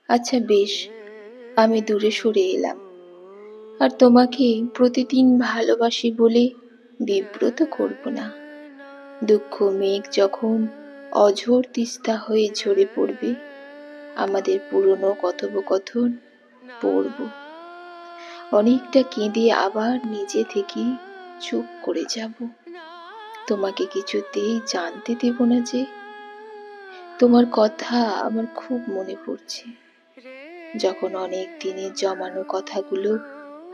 আচ্ছা বেশ, আমি দূরে সরে এলাম, আর তোমাকে প্রতিদিন ভালোবাসি বলে বিব্রত করব না। দুঃখ মেঘ যখন অঝোর তিস্তা হয়ে ঝরে পড়বে, আমাদের পুরনো কথোপকথন পড়ব। অনেকটা কেঁদে আবার নিজে থেকে চুপ করে যাব। তোমাকে কিছুতেই জানতে দেব না যে তোমার কথা আমার খুব মনে পড়ছে। যখন অনেক দিনের জমানো কথাগুলো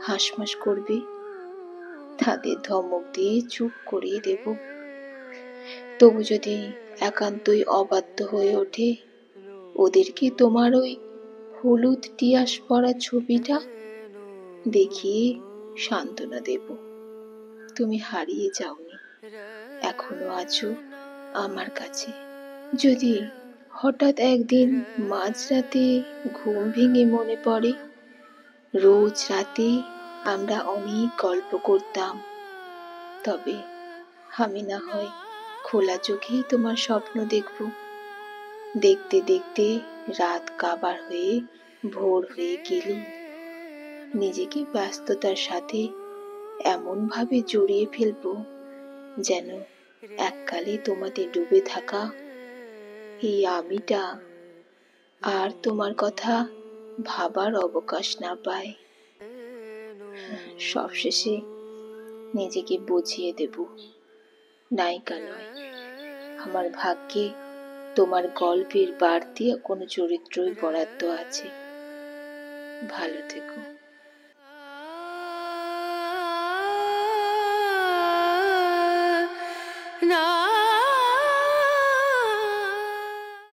হাঁসফাঁস করবে, তাদের ধমক দিয়ে চুপ করিয়ে দেব। তবু যদি একান্তই অবাধ্য হয়ে ওঠে, ওদেরকে তোমার ওই হলুদ টিয়াস পরা ছবিটা দেখিয়ে সান্ত্বনা দেব। তুমি হারিয়ে যাওনি, এখনো আছো আমার কাছে। যদি হঠাৎ একদিন মাঝরাতে ঘুম ভেঙে মনে পড়ে, রোজ রাতে আমরা অনেক গল্প করতাম, তবে আমি না হয় খোলা চোখেই তোমার স্বপ্ন দেখব। দেখতে দেখতে রাত কাবার হয়ে ভোর হয়ে গেলেই নিজেকে ব্যস্ততার সাথে এমনভাবে জড়িয়ে ফেলব, যেন এককালে তোমাতে ডুবে থাকা এই আমিটা আর তোমার কথা ভাবার অবকাশ না পায়। সবশেষে নিজেকে বুঝিয়ে দেব, নায়িকা নয়, আমার ভাগ্যে তোমার গল্পের বাড়তি কোনো চরিত্রই বরাদ্দ আছে। ভালো থেকো।